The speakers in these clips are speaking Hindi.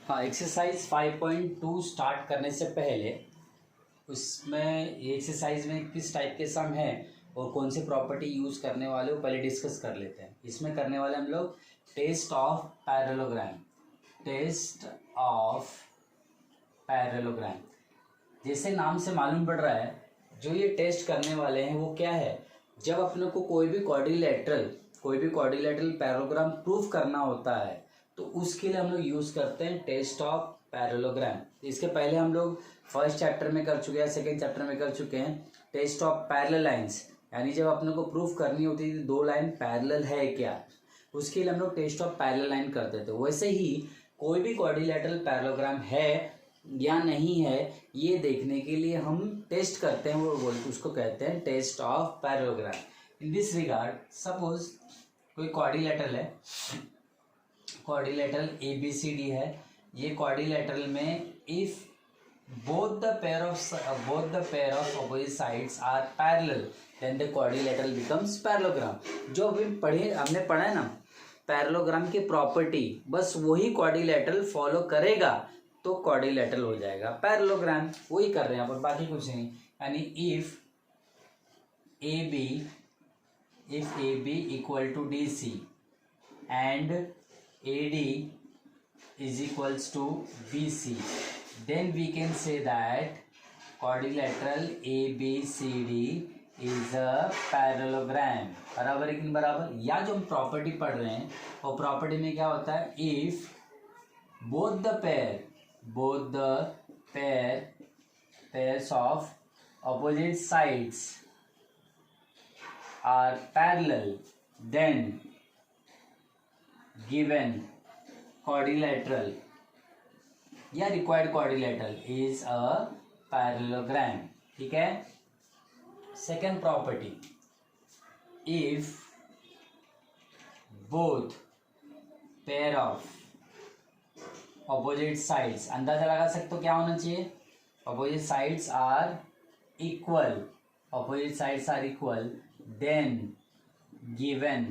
हाँ, एक्सरसाइज 5.2 स्टार्ट करने से पहले उसमें ये एक्सरसाइज में किस टाइप के सम है और कौन से प्रॉपर्टी यूज़ करने वाले वो पहले डिस्कस कर लेते हैं। इसमें करने वाले हम लोग test of parallelogram. Test of parallelogram जैसे नाम से मालूम पड़ रहा है, जो ये टेस्ट करने वाले हैं वो क्या है, जब अपने को कोई भी क्वाड्रिलेटरल पैरेललोग्राम प्रूफ करना होता है तो उसके लिए हम लोग यूज़ करते हैं टेस्ट ऑफ पैरेललोग्राम। इसके पहले हम लोग फर्स्ट चैप्टर में कर चुके हैं, सेकेंड चैप्टर में कर चुके हैं टेस्ट ऑफ पैरेलल लाइंस, यानी जब अपने को प्रूफ करनी होती थी दो लाइन पैरेलल है क्या, उसके लिए हम लोग टेस्ट ऑफ पैरेलल लाइन करते थे। वैसे ही कोई भी क्वाड्रिलेटरल पैरेललोग्राम है या नहीं है ये देखने के लिए हम टेस्ट करते हैं, वो बोलते उसको कहते हैं test of parallelogram. In this regard suppose कोई क्वाड्रिलेटरल है, क्वाड्रिलेटरल ABCD है। ये क्वाड्रिलेटरल में if both the pair of opposite sides are parallel then the quadrilateral becomes parallelogram। जो अभी हमने पढ़ा है ना पैरेललोग्राम की प्रॉपर्टी, बस वही क्वाड्रिलेटरल फॉलो करेगा तो क्वाड्रिलेटरल हो जाएगा पैरेललोग्राम। वही कर रहे हैं यहाँ पर, बाकी कुछ नहीं। यानी if AB equal to DC and AD is equals to BC, then we can say that quadrilateral ABCD is a parallelogram। बराबर है कि नहीं बराबर। या जो हम प्रॉपर्टी पढ़ रहे हैं वो प्रॉपर्टी में क्या होता है, if both the pairs of opposite sides are parallel then given quadrilateral या required quadrilateral is a parallelogram. ठीक है। Second property, if both pair of opposite sides, अंदाजा लगा सकते हो क्या होना चाहिए, opposite sides are equal, then given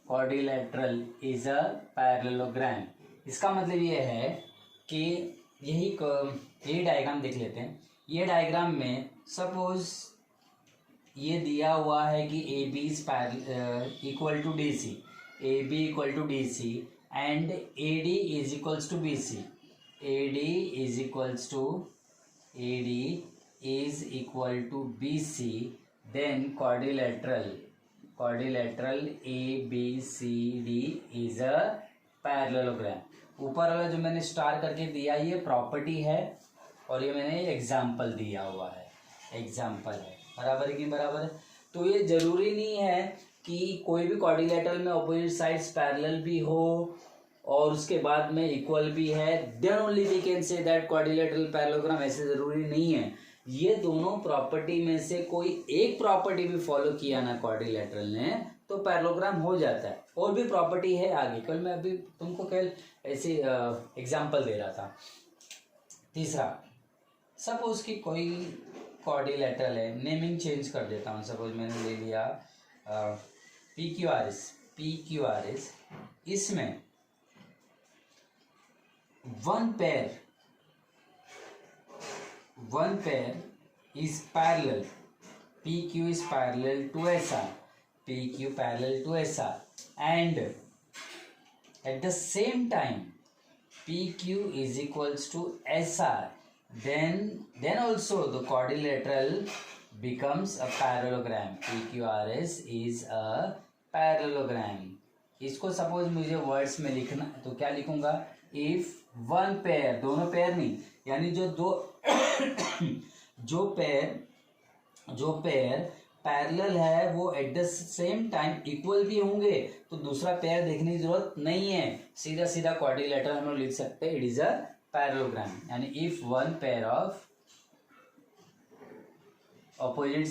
quadrilateral is a parallelogram. इसका मतलब ये है कि यही डायग्राम देख लेते हैं। ये डायग्राम में सपोज ये दिया हुआ है कि AB is equal to DC, AB equal to DC and AD is equals to BC, AD is equal to BC, then quadrilateral ABCD is a parallelogram. ऊपर वाला जो मैंने स्टार करके दिया ये प्रॉपर्टी है और ये मैंने एग्जाम्पल दिया हुआ है, एग्जाम्पल है। बराबर है कि बराबर है। तो ये जरूरी नहीं है कि कोई भी क्वाड्रिलेटरल में ऑपोजिट साइड्स पैरेलल भी हो और उसके बाद में इक्वल भी है, then only we can say that quadrilateral parallelogram. ऐसे जरूरी नहीं है। ये दोनों प्रॉपर्टी में से कोई एक प्रॉपर्टी भी फॉलो किया ना क्वाड्रिलेटरल ने तो पैरेललोग्राम हो जाता है। और भी प्रॉपर्टी है आगे, कल मैं अभी तुमको कल ऐसे एग्जाम्पल दे रहा था। तीसरा, सपोज कि कोई क्वाड्रिलेटरल है, नेमिंग चेंज कर देता हूँ। सपोज मैंने ले लिया PQRS, इसमें one pair is parallel, PQ is parallel to SR, PQ parallel to SR, and at the same time PQ is equals to SR, then also the quadrilateral becomes a parallelogram। PQRS is a parallelogram। इसको सपोज मुझे वर्ड्स में लिखना तो क्या लिखूंगा, इफ वन पेयर, दोनों पेयर नहीं, यानी जो पेयर पैरेलल है वो eight the same time equal भी होंगे तो दूसरा पेयर देखने की जरूरत नहीं है, सीधा सीधा क्वाड्रिलेटरल हम लोग लिख सकते हैं, इट इज अ पैरेललोग्राम। यानी if one pair of opposite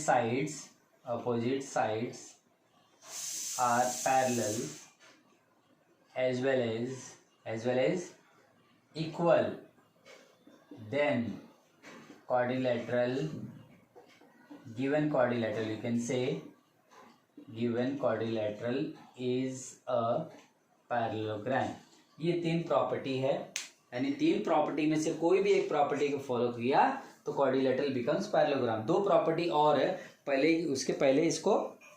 sides are parallel as well as equal, then given quadrilateral, you can say given quadrilateral is a parallelogram। ये तीन प्रॉपर्टी है यानी 3 प्रॉपर्टी में से कोई भी एक प्रॉपर्टी को फॉलो किया तो क्वाड्रिलेटरल बिकम्स पैरेललोग्राम। 2 प्रॉपर्टी और है, उसके पहले इसको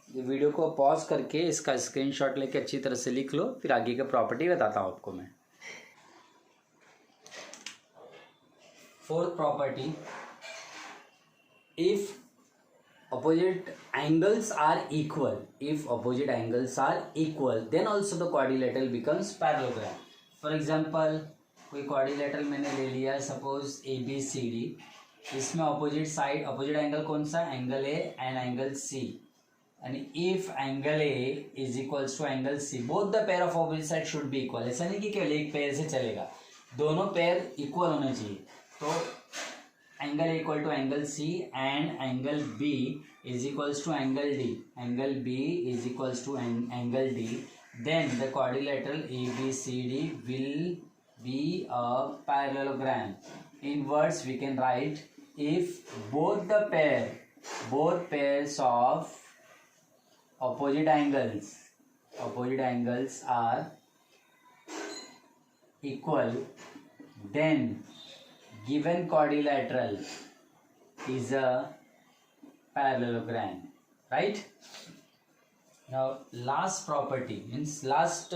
वीडियो को पॉज करके इसका स्क्रीनशॉट लेके अच्छी तरह से लिख लो, फिर आगे का प्रॉपर्टी बताता हूँ आपको मैं। 4th property, if opposite angles are equal, then also the quadrilateral becomes parallelogram. For example, कोई quadrilateral मैंने ले लिया, सपोज ABCD, इसमें अपोजिट एंगल कौन सा, angle A and angle C, यानी if angle A is equals to angle C, both the pair of opposite side should be equal. ऐसा नहीं कि केवल एक पेयर से चलेगा, दोनों पेयर इक्वल होने चाहिए। तो angle A equal to angle C and angle B is equals to angle D, angle B is equals to angle D, then the quadrilateral ABCD will be a parallelogram. In words we can write, if both pairs of opposite angles are equal, then given quadrilateral is a parallelogram, right? Now last property means last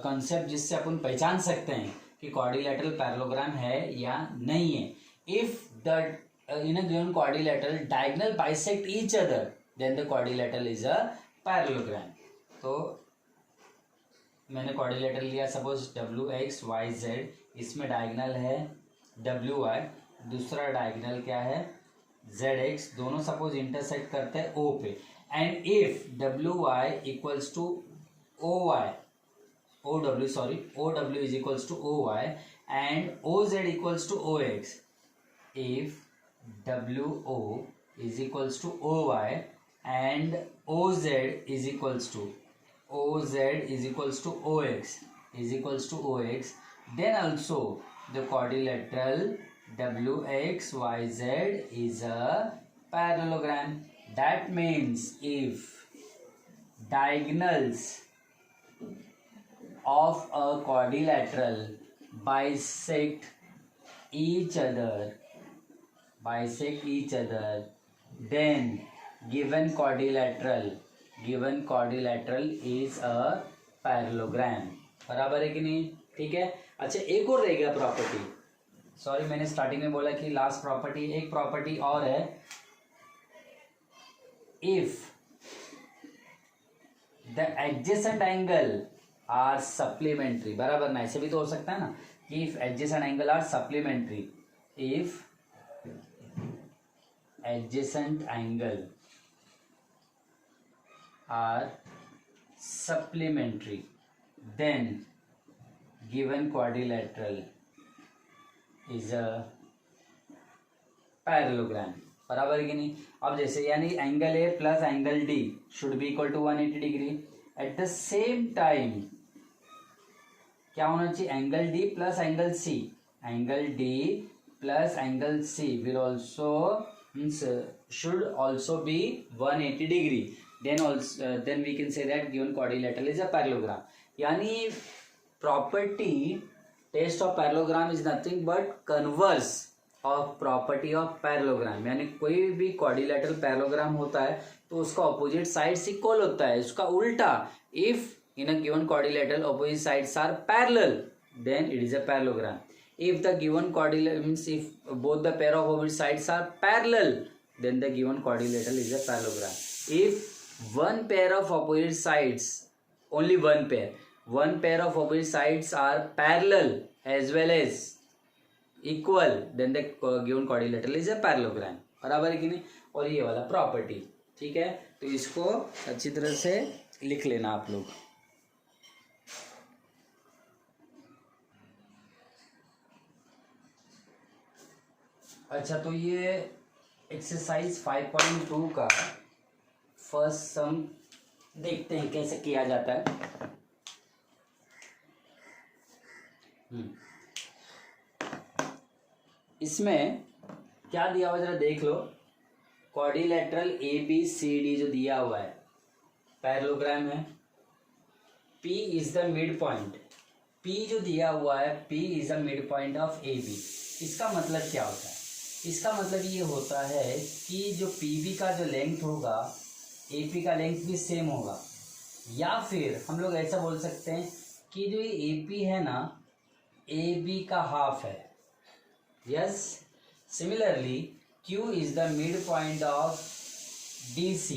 concept जिससे अपन पहचान सकते हैं कि क्वाड्रिलेटरल पैरेललोग्राम है या नहीं है। If the in a given quadrilateral diagonal bisect each other, then the quadrilateral is a parallelogram. तो मैंने क्वाड्रिलेटरल लिया, सपोज WXYZ, इसमें डायगोनल है WY, दूसरा डायगोनल क्या है ZX, दोनों सपोज इंटरसेक्ट करते हैं O पे, and if WY equals to OW is equals to OY and OZ equals to OX, if WO is equals to OY and OZ is equals to OX, then also the quadrilateral WXYZ is a parallelogram. That means if diagonals of a quadrilateral bisect each other, then given quadrilateral is a parallelogram. बराबर है कि नहीं? ठीक है। अच्छा, एक और रह गया प्रॉपर्टी, सॉरी मैंने स्टार्टिंग में बोला कि लास्ट प्रॉपर्टी, एक प्रॉपर्टी और है, if the adjacent angle are supplementary, बराबर ना, ऐसे भी तो हो सकता है ना कि if adjacent angle are supplementary, if adjacent angle are supplementary, then given quadrilateral is a parallelogram. बराबर है कि नहीं? अब जैसे यानी angle A plus angle D should be equal to 180 degree. At the same time क्या होना चाहिए, angle D plus angle C, angle D plus angle C will also should also be 180 degree, then we can say that given quadrilateral is a parallelogram. यानी property test of parallelogram is nothing but converse of property of parallelogram. यानी कोई भी quadrilateral parallelogram होता है तो उसका opposite sides equal होता है, उसका उल्टा if in a given quadrilateral opposite sides are parallel then it is a parallelogram. If the given quadrilateral means if both the pair of opposite sides are parallel, then the given quadrilateral is a parallelogram. If one pair of opposite sides, only one pair of opposite sides are parallel as well as equal, then the given quadrilateral is a parallelogram. बराबर है कि नहीं? और ये वाला प्रॉपर्टी, ठीक है, तो इसको अच्छी तरह से लिख लेना आप लोग। अच्छा, तो ये एक्सरसाइज 5.2 का फर्स्ट सम देखते हैं कैसे किया जाता है। इसमें क्या दिया हुआ जरा देख लो, क्वाड्रिलेटरल ABCD जो दिया हुआ है पैरेललोग्राम है, P is the mid point, P जो दिया हुआ है, P is a mid point of AB। इसका मतलब क्या होता है? इसका मतलब ये होता है कि जो PB का जो लेंथ होगा, AP का लेंथ भी सेम होगा। या फिर हम लोग ऐसा बोल सकते हैं कि जो ये AP है ना, AB का हाफ है। Yes, similarly Q is the mid point of DC।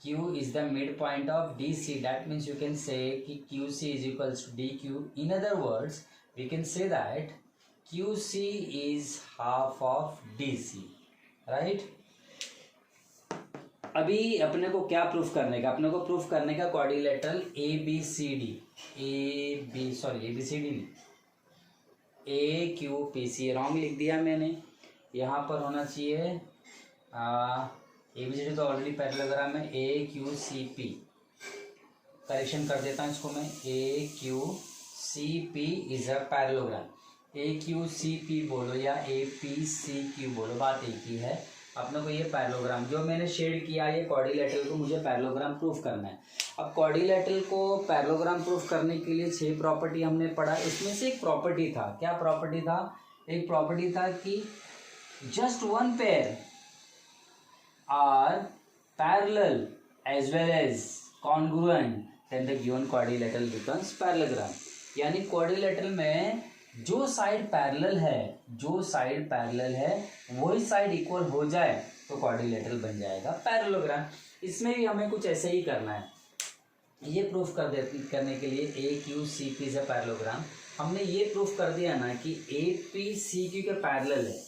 Q is the midpoint of DC. That means you can say कि QC is equals to DQ. In other words, we can say that QC is half of DC, right? अभी अपने को क्या प्रूफ करने का? अपने को प्रूफ करने का क्वाड्रिलेटरल ABCD, ABCD नहीं, AQPC। रॉन्ग लिख दिया मैंने, यहाँ पर होना चाहिए ABCD तो ऑलरेडी पैरेललोग्राम है, AQCP। करेक्शन कर देता हूँ इसको मैं, AQCP is a parallelogram. AQCP बोलो या APCQ बोलो, बात एक ही है। अपने को ये पैरेललोग्राम जो मैंने शेड किया, ये क्वाड्रिलेटरल को मुझे पैरेललोग्राम प्रूफ करना है। अब क्वाड्रिलेटरल को पैरेललोग्राम प्रूफ करने के लिए 6 प्रॉपर्टी हमने पढ़ा। इसमें से एक प्रॉपर्टी था, क्या प्रॉपर्टी था? एक प्रॉपर्टी था कि just one pair are parallel as well as congruent, then the given quadrilateral becomes parallelogram। यानी क्वाड्रिलेटरल में जो साइड पैरेलल है वही साइड इक्वल हो जाए तो क्वाड्रिलेटरल बन जाएगा पैरेललोग्राम। इसमें भी हमें कुछ ऐसे ही करना है। ये प्रूफ करने के लिए AQCP इज अ पैरेललोग्राम। हमने ये प्रूफ कर दिया ना कि APCQ के पैरेलल है,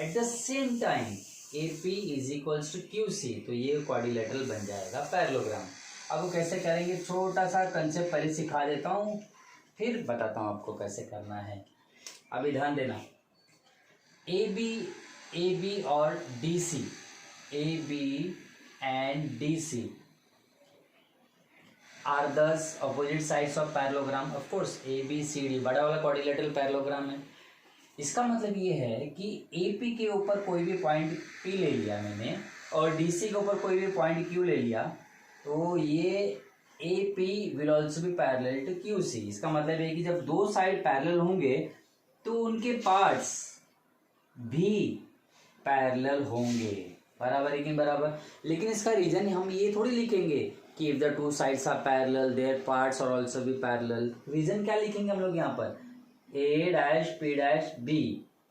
at the same time AP is equals to QC, तो ये क्वाड्रिलेटरल बन जाएगा पैरेललोग्राम। अब वो कैसे करेंगे, छोटा सा कंसेप्ट पहले सिखा देता हूँ, फिर बताता हूँ आपको कैसे करना है। अभी ध्यान देना, AB और DC, AB and DC are this opposite sides of parallelogram. Of course ABCD बड़ा वाला क्वाड्रिलेटरल पैरेललोग्राम है। इसका मतलब ये है कि AP के ऊपर कोई भी पॉइंट P ले लिया मैंने और DC के ऊपर कोई भी पॉइंट Q ले लिया, तो ये AP will also be parallel to QC। इसका मतलब है कि जब दो साइड पैरेलल होंगे तो उनके पार्ट्स भी पैरेलल होंगे, बराबर है कि बराबर। लेकिन इसका रीजन हम ये थोड़ी लिखेंगे कि if the two sides are parallel their parts are also be parallel. Reason क्या लिखेंगे हम लोग यहाँ पर, A', P', B,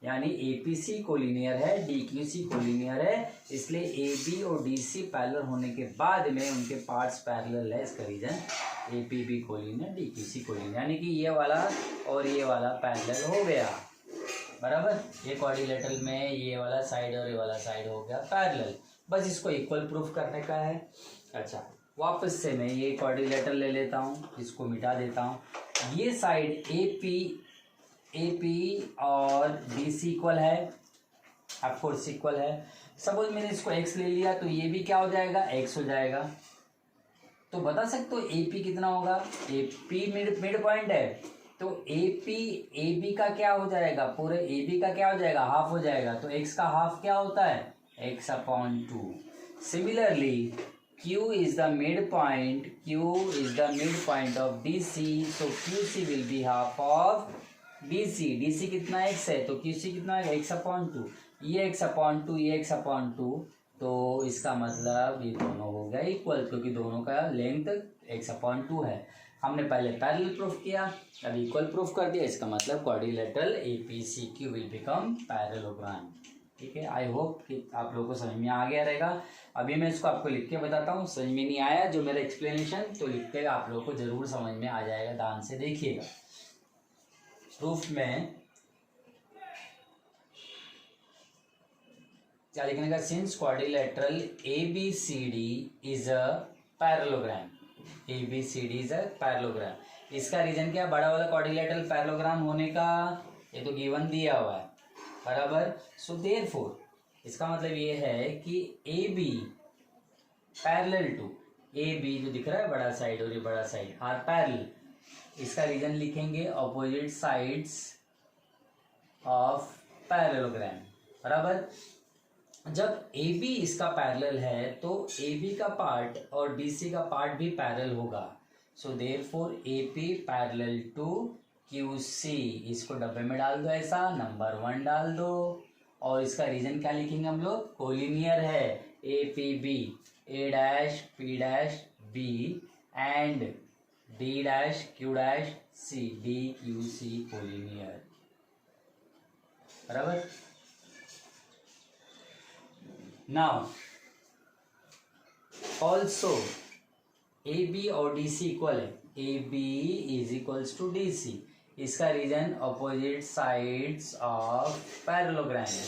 यानी APC कोलिनियर है, DQC कोलिनियर है, इसलिए AB और DC पैरेलल होने के बाद में उनके पार्ट्स पैरेलल है। इसका reason APB collinear, DQC collinear, यानी कि ये वाला और ये वाला पैरेलल हो गया, बराबर। ये क्वाड्रिलेटरल में ये वाला साइड और ये वाला साइड हो गया पैरेलल। बस इसको इक्वल प्रूफ करने का है। अच्छा, वापस से मैं ये क्वाड्रिलेटरल ले लेता हूँ, इसको मिटा देता हूँ। ये साइड AP और DC इक्वल है, ऑफकोर्स इक्वल है। सपोज मैंने इसको x ले लिया तो ये भी क्या हो जाएगा, x हो जाएगा। तो बता सकते हो AP कितना होगा, AP मिड पॉइंट है तो AB का क्या हो जाएगा, पूरे AB का क्या हो जाएगा, हाफ हो जाएगा। तो x का हाफ क्या होता है, x/2। Similarly Q is the midpoint of DC, so QC will be half of DC कितना x है तो QC कितना है, x/2। ये x/2, ये x/2, तो इसका मतलब ये दोनों हो गए इक्वल, क्योंकि दोनों का लेंथ x/2 है। हमने पहले पैरेलल प्रूफ किया, अब इक्वल प्रूफ कर दिया। इसका मतलब quadrilateral APCQ will become parallelogram. ठीक है, आई होप कि आप लोगों को समझ में आ गया रहेगा। अभी मैं इसको आपको लिख के बताता हूँ, समझ में नहीं आया जो मेरा एक्सप्लेनेशन, तो लिख के आप लोगों को जरूर समझ में आ जाएगा, ध्यान से देखिएगा। प्रूफ में क्या लिखने का, since quadrilateral ABCD is a parallelogram, ABCD is a parallelogram. इसका रीजन क्या, बड़ा वाला क्वाड्रिलेटरल पैरेललोग्राम होने का, ये तो गिवन दिया हुआ है, बराबर। सो देयरफॉर इसका मतलब ये है कि AB पैरेलल टू AB जो दिख रहा है बड़ा साइड और ये बड़ा साइड आर पैरेलल। इसका रीजन लिखेंगे ऑपोजिट साइड्स ऑफ पैरेललोग्राम, बराबर। जब AB इसका पैरेलल है तो AB का पार्ट और DC का पार्ट भी पैरेलल होगा। So therefore AP parallel to QC, इसको डब्बे में डाल दो, ऐसा नंबर 1 डाल दो। और इसका रीजन क्या लिखेंगे हम लोग, कोलिनियर है, APB, A dash P dash B and D dash Q dash C, DQC collinear, बराबर। नाउ ऑल्सो AB और DC इक्वल है, AB is equals to DC, इसका reason opposite sides of parallelogram है।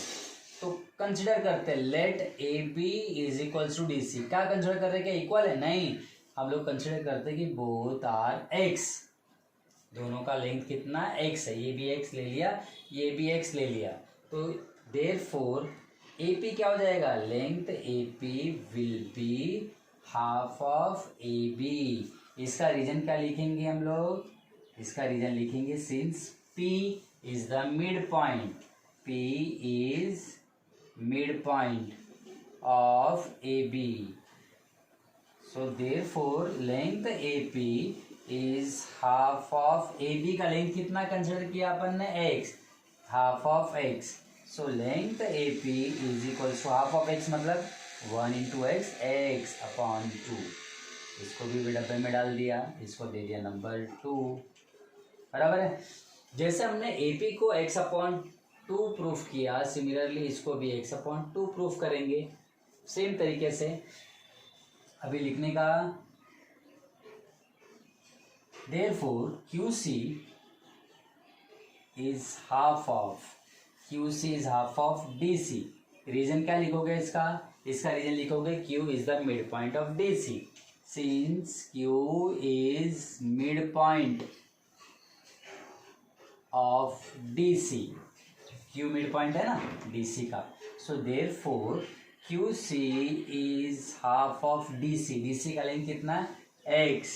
तो कंसिडर करते हैं let AB is equals to DC, क्या कंसिडर कर रहे हैं, क्या इक्वल है, नहीं, हम लोग कंसिडर करते हैं कि बोथ आर x, दोनों का लेंथ कितना x है, ये भी x ले लिया, ये भी x ले लिया, तो देयरफॉर AP क्या हो जाएगा, length AP will be half of AB। इसका रीजन क्या लिखेंगे हम लोग, इसका रीजन लिखेंगे since P is the mid point, P is mid point of AB, so therefore length AP is half of AB, का लेंथ कितना कंसिडर किया अपन ने, x, half of x, so length AP is equal to half of x मतलब 1 इंटू एक्स, एक्स अपॉन 2, इसको भी डब्बे में डाल दिया, इसको दे दिया नंबर 2, बराबर है। जैसे हमने AP को x अपॉन 2 प्रूफ किया, सिमिलरली इसको भी x अपॉन 2 प्रूफ करेंगे सेम तरीके से। अभी लिखने का, therefore QC is half of DC, reason क्या लिखोगे इसका, इसका रीजन लिखोगे Q is the mid point of DC, since Q is mid point of DC, Q mid point है ना DC का, so therefore QC is half of DC का लेंथ कितना है x,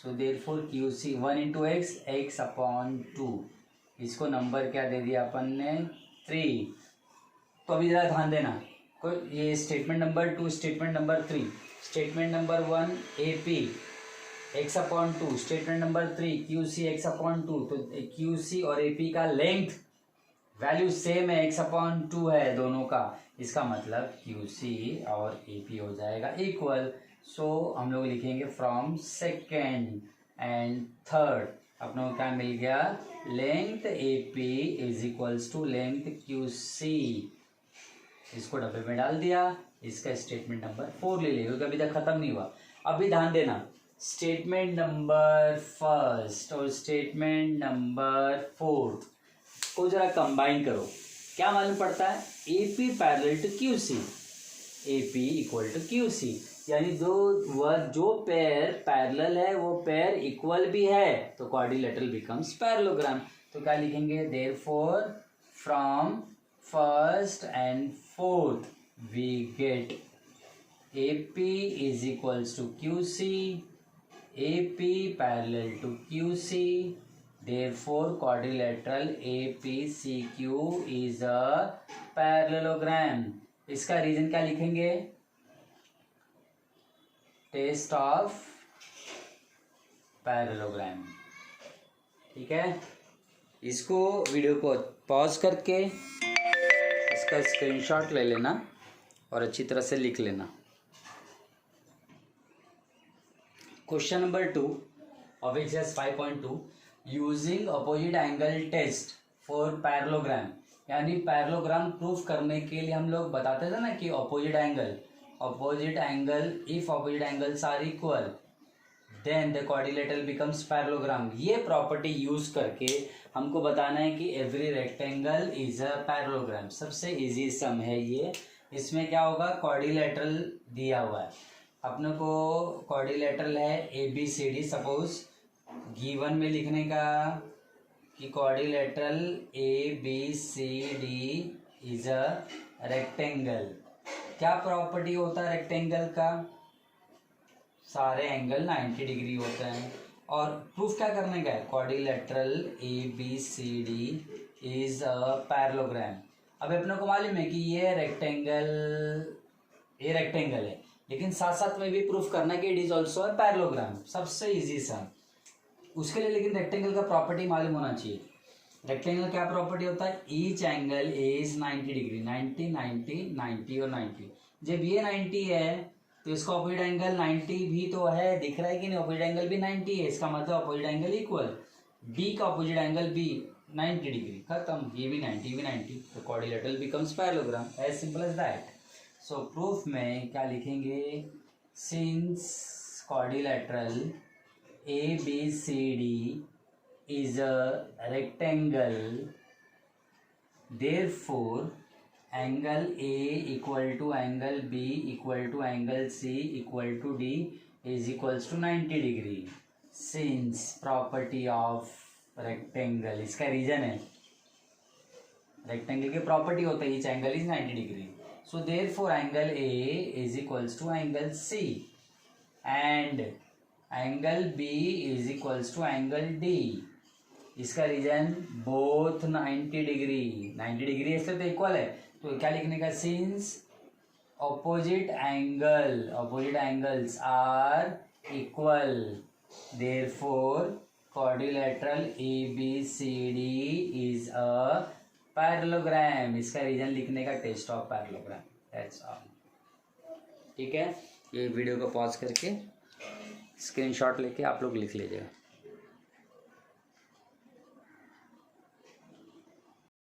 so therefore QC 1 into x, x upon 2, इसको नंबर क्या दे दिया अपन ने 3। तो अभी जरा ध्यान देना, ये statement number 2, statement number 3, statement number 1 AP x upon 2, statement number 3 QC x upon 2, तो QC और AP का लेंथ वैल्यू सेम है, x अपॉन 2 है दोनों का, इसका मतलब QC और AP हो जाएगा इक्वल। सो हम लोग लिखेंगे फ्रॉम सेकेंड एंड थर्ड, अपने को क्या मिल गया, length AP is equals to length QC, इसको डब्बे में डाल दिया, इसका स्टेटमेंट नंबर 4 ले लिया क्योंकि अभी तक खत्म नहीं हुआ। अभी ध्यान देना, स्टेटमेंट नंबर फर्स्ट और स्टेटमेंट नंबर 4 को जरा कंबाइन करो, क्या मालूम पड़ता है, AP parallel to QC, AP equal to QC, यानी जो पेयर पैरेलल है वो पेयर इक्वल भी है, तो क्वाड्रिलेटरल बिकम्स पैरेललोग्राम। तो क्या लिखेंगे, therefore from first and fourth we get AP is equals to QC, AP parallel to QC, therefore quadrilateral APCQ is a parallelogram। इसका रीजन क्या लिखेंगे, टेस्ट ऑफ पैरेललोग्राम, ठीक है। इसको वीडियो को पॉज करके इसका स्क्रीनशॉट ले लेना और अच्छी तरह से लिख लेना। Question number 2 of exercise 5.2, using opposite angle test for parallelogram, यानी पैरेललोग्राम प्रूफ करने के लिए हम लोग बताते थे ना कि opposite angle if opposite angles are equal then the quadrilateral becomes parallelogram. ये प्रॉपर्टी यूज करके हमको बताना है कि every rectangle is a parallelogram. सबसे इजी सम है ये, इसमें क्या होगा, क्वाड्रिलेटरल दिया हुआ है अपने को, क्वाड्रिलेटरल है ABCD, सपोज गिवन में लिखने का कि quadrilateral ABCD is a rectangle. क्या प्रॉपर्टी होता है रेक्टेंगल का, सारे एंगल 90 डिग्री होते हैं, और प्रूफ क्या करने का है, quadrilateral ABCD is a parallelogram. अब अपने को मालूम है कि ये रेक्टेंगल है, लेकिन साथ साथ में भी प्रूफ करना कि it is also a parallelogram, सबसे इजी सा उसके लिए। लेकिन रेक्टेंगल का प्रॉपर्टी मालूम होना चाहिए। रेक्टेंगल क्या प्रॉपर्टी होता है, ईच एंगल इज 90 डिग्री, 90 90 90 और 90। जब ये 90 है तो इसका ऑपोजिट एंगल 90 भी तो है, दिख रहा है कि नहीं, ऑपोजिट एंगल भी 90 है, इसका मतलब ऑपोजिट एंगल इक्वल। बी का ऑपोजिट एंगल बी 90 डिग्री, खत्म, ये भी 90 भी 90, तो quadrilateral becomes parallelogram, as simple as that. So proof में क्या लिखेंगे, since quadrilateral ABCD is a rectangle, therefore angle A equal to angle B equal to angle C equal to D is equals to 90 degree. Since property of rectangle, इसका रीजन है, रेक्टेंगल की प्रॉपर्टी होता है, each angle is 90 degree. So therefore angle A is equals to angle C and angle B is equals to angle D. इसका रीजन बोथ 90 डिग्री, 90 डिग्री ऐसे तो इक्वल है, तो क्या लिखने का, since opposite angles are equal, therefore quadrilateral ABCD is a parallelogram. इसका रीजन लिखने का, test of parallelogram, that's all. ठीक है, ये वीडियो को पॉज करके स्क्रीनशॉट लेके आप लोग लिख लीजिएगा।